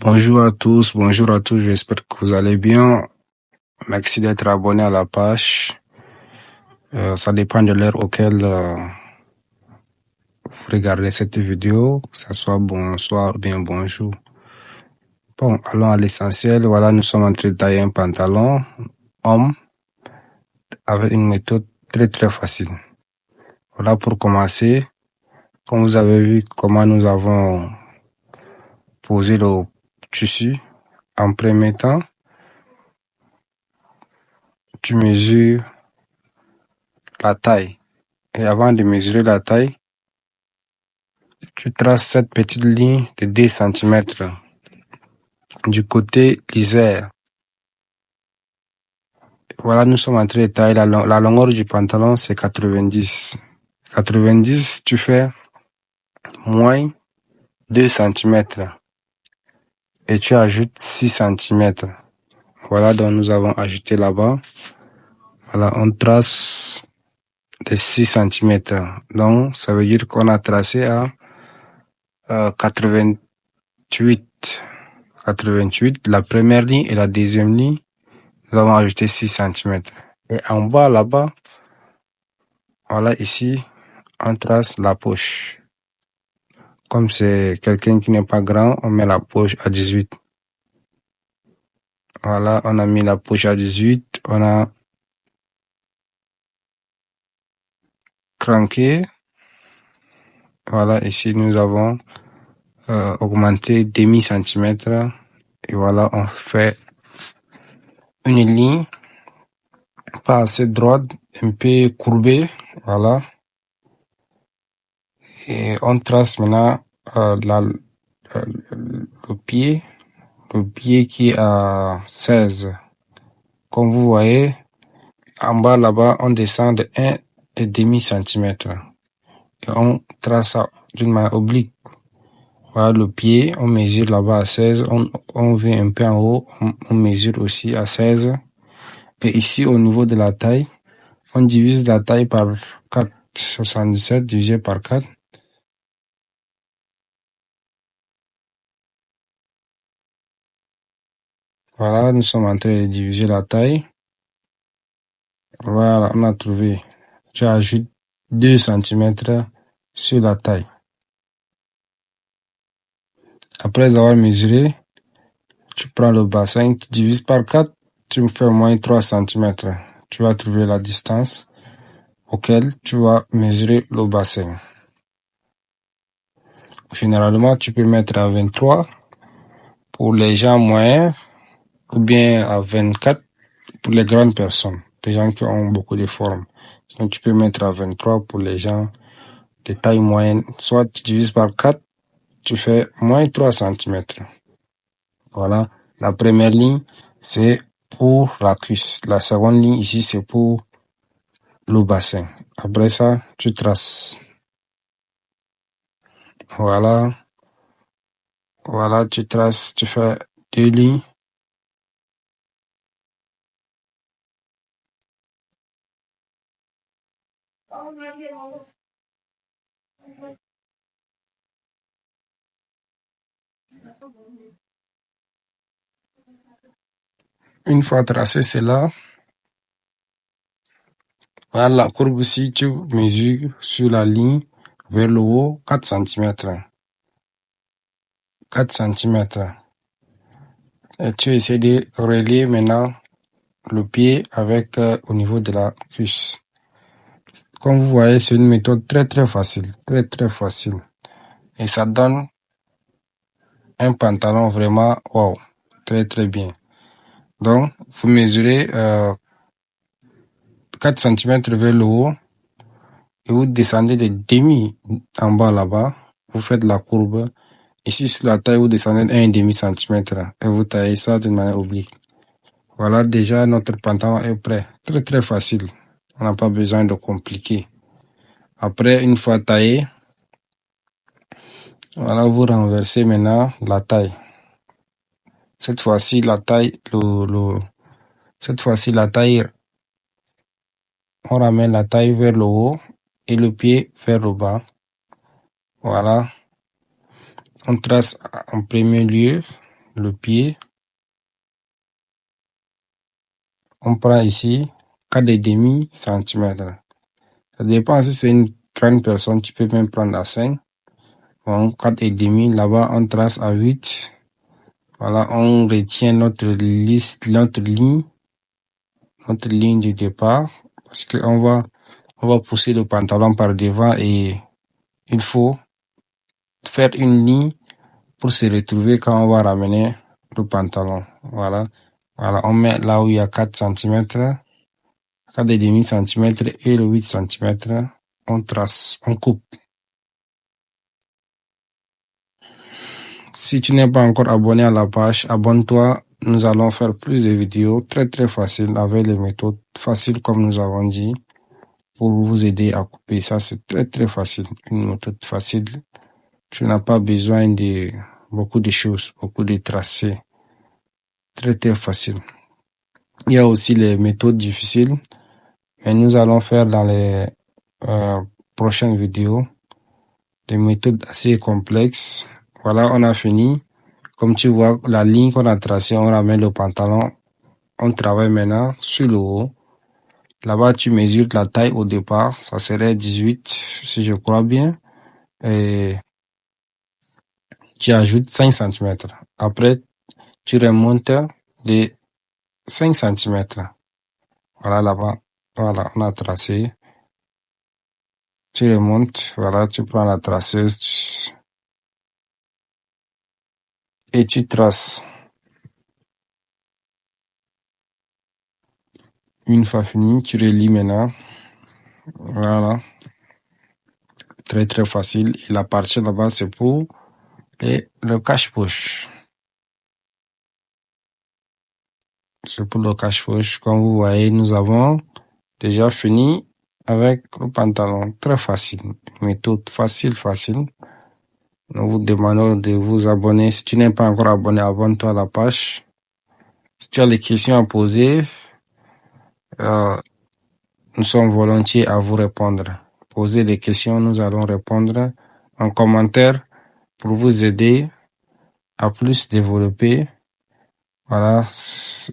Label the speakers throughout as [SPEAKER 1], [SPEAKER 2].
[SPEAKER 1] Bonjour à tous, j'espère que vous allez bien. Merci d'être abonné à la page. Ça dépend de l'heure auquel vous regardez cette vidéo, que ce soit bonsoir ou bien bonjour. Bon, allons à l'essentiel. Voilà, nous sommes en train de tailler un pantalon homme avec une méthode très facile. Voilà, pour commencer, comme vous avez vu comment nous avons posé le tissu, en premier temps, tu mesures la taille. Et avant de mesurer la taille, tu traces cette petite ligne de 2 cm du côté lisière. Voilà, nous sommes en train de tailler la longueur du pantalon, c'est 90. 90, tu fais moins 2 cm et tu ajoutes 6 cm. Voilà, donc nous avons ajouté là-bas. Voilà, on trace de 6 cm. Donc, ça veut dire qu'on a tracé à 88. 88, la première ligne et la deuxième ligne, nous avons ajouté 6 cm. Et en bas, là-bas, voilà, ici, on trace la poche. Comme c'est quelqu'un qui n'est pas grand, on met la poche à 18. Voilà, on a mis la poche à 18. On a cranké. Voilà, ici, nous avons augmenté demi-centimètre. Et voilà, on fait une ligne pas assez droite, un peu courbée. Voilà. Et on trace maintenant le pied qui est à 16. Comme vous voyez, en bas là-bas, on descend de 1,5 centimètre. Et on trace ça d'une manière oblique. Voilà le pied, on mesure là-bas à 16. On vient un peu en haut, on mesure aussi à 16. Et ici, au niveau de la taille, on divise la taille par 4. 77 divisé par 4. Voilà, nous sommes en train de diviser la taille. Voilà, on a trouvé. Tu ajoutes 2 cm sur la taille. Après avoir mesuré, tu prends le bassin, tu divises par 4, tu me fais au moins 3 cm. Tu vas trouver la distance auquel tu vas mesurer le bassin. Généralement, tu peux mettre à 23 pour les gens moyens ou bien à 24 pour les grandes personnes, les gens qui ont beaucoup de formes. Donc, tu peux mettre à 23 pour les gens de taille moyenne. Soit tu divises par 4, tu fais moins 3 cm. Voilà. La première ligne, c'est pour la cuisse. La seconde ligne ici, c'est pour le bassin. Après ça, tu traces. Voilà. Voilà, tu traces, tu fais 2 lignes. Une fois tracé cela, voilà la courbe ici, tu mesures sur la ligne vers le haut 4 cm. 4 cm. Et tu essaies de relier maintenant le pied avec au niveau de la cuisse. Comme vous voyez, c'est une méthode très facile. Très facile. Et ça donne un pantalon vraiment wow. Très bien. Donc, vous mesurez 4 cm vers le haut et vous descendez de demi en bas là-bas. Vous faites la courbe. Ici, sur la taille, vous descendez de 1,5 cm et vous taillez ça d'une manière oblique. Voilà, déjà, notre pantalon est prêt. Très facile. On n'a pas besoin de compliquer. Après, une fois taillé, voilà, vous renversez maintenant la taille. Cette fois-ci, la taille, on ramène la taille vers le haut et le pied vers le bas. Voilà. On trace en premier lieu le pied. On prend ici 4,5 cm. Ça dépend si c'est une grande personne, tu peux même prendre à 5. Bon, 4,5. Là-bas, on trace à 8. Voilà, on retient notre liste, notre ligne de départ. Parce qu'on va pousser le pantalon par devant et il faut faire une ligne pour se retrouver quand on va ramener le pantalon. Voilà. Voilà, on met là où il y a 4 cm, 4,5 cm et le 8 cm. On trace, on coupe. Si tu n'es pas encore abonné à la page, abonne-toi. Nous allons faire plus de vidéos très faciles avec les méthodes faciles comme nous avons dit pour vous aider à couper. Ça, c'est très facile. Une méthode facile. Tu n'as pas besoin de beaucoup de choses, beaucoup de tracés. Très facile. Il y a aussi les méthodes difficiles, mais nous allons faire dans les prochaines vidéos des méthodes assez complexes. Voilà, on a fini. Comme tu vois, la ligne qu'on a tracée, on ramène le pantalon. On travaille maintenant sur le haut. Là-bas, tu mesures la taille au départ. Ça serait 18, si je crois bien. Et tu ajoutes 5 cm. Après, tu remontes de 5 cm. Voilà, là-bas. Voilà, on a tracé. Tu remontes. Voilà, tu prends la traceuse et tu traces. Une fois fini, tu relis maintenant. Voilà. Très facile. Et la partie là-bas, c'est pour le cache-poche. C'est pour le cache-poche. Comme vous voyez, nous avons déjà fini avec le pantalon. Très facile. Méthode facile. Nous vous demandons de vous abonner. Si tu n'es pas encore abonné, abonne-toi à la page. Si tu as des questions à poser, nous sommes volontiers à vous répondre. Posez des questions, nous allons répondre en commentaire pour vous aider à plus développer, voilà,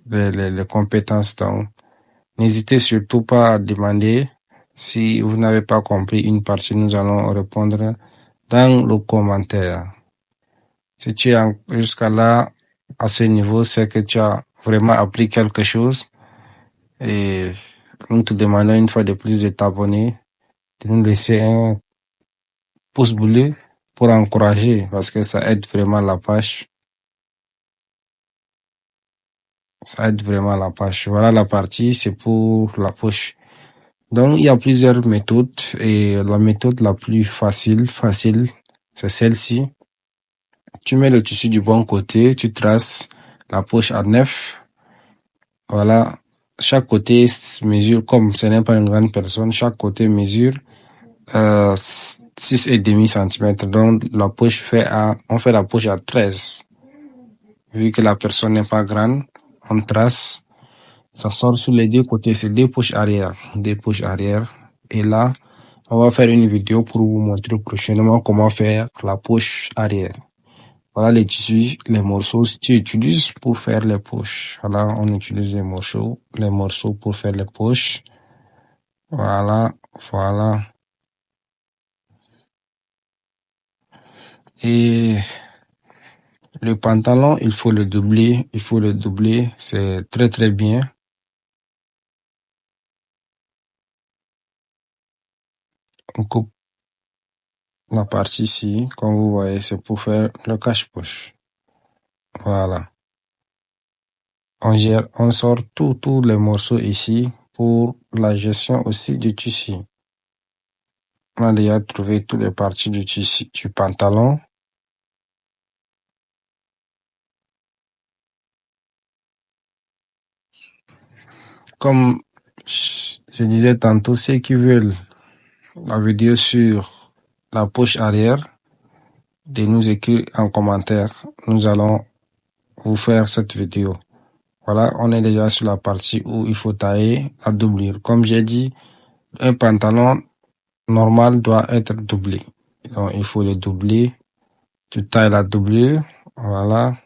[SPEAKER 1] les compétences. Donc, n'hésitez surtout pas à demander. Si vous n'avez pas compris une partie, nous allons répondre dans le commentaire. Si tu es jusqu'à là, à ce niveau, c'est que tu as vraiment appris quelque chose. Et nous te demandons une fois de plus de t'abonner, de nous laisser un pouce bleu pour encourager, parce que ça aide vraiment la page. Ça aide vraiment la page. Voilà la partie, c'est pour la poche. Donc, il y a plusieurs méthodes et la méthode la plus facile, c'est celle-ci. Tu mets le tissu du bon côté, tu traces la poche à 9. Voilà. Chaque côté mesure, comme ce n'est pas une grande personne, chaque côté mesure 6,5 cm. Donc, la poche on fait la poche à 13. Vu que la personne n'est pas grande, on trace. Ça sort sur les deux côtés, c'est deux poches arrière. Et là, on va faire une vidéo pour vous montrer prochainement comment faire la poche arrière. Voilà les tissus, les morceaux que tu utilises pour faire les poches. Voilà, on utilise les morceaux pour faire les poches. Voilà. Et le pantalon, il faut le doubler. C'est très bien. On coupe la partie ici, comme vous voyez, c'est pour faire le cache-poche. Voilà. On sort tous les morceaux ici pour la gestion aussi du tissu. On a déjà trouvé toutes les parties du tissu du pantalon. Comme je disais tantôt, ceux qui veulent la vidéo sur la poche arrière, de nous écrire en commentaire. Nous allons vous faire cette vidéo. Voilà, on est déjà sur la partie où il faut tailler la doublure. Comme j'ai dit, un pantalon normal doit être doublé. Donc, il faut le doubler. Tu tailles la doublure. Voilà.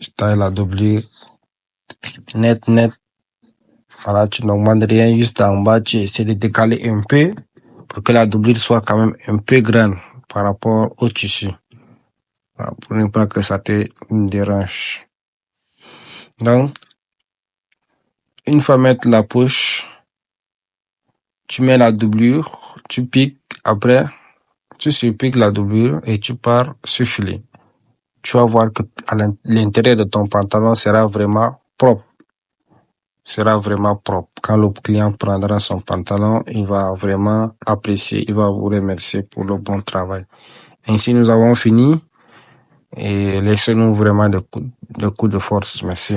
[SPEAKER 1] Je taille la doublure. Net. Voilà, tu n'augmentes rien, juste en bas, tu essaies de décaler un peu pour que la doublure soit quand même un peu grande par rapport au tissu. Voilà, pour ne pas que ça te dérange. Donc, une fois mettre la poche, tu mets la doublure, tu piques, après, tu surpiques la doublure et tu pars surfiler. Tu vas voir que l'intérieur de ton pantalon sera vraiment propre. Quand le client prendra son pantalon, il va vraiment apprécier, il va vous remercier pour le bon travail. Ainsi, nous avons fini et laissez-nous vraiment de coups de force. Merci.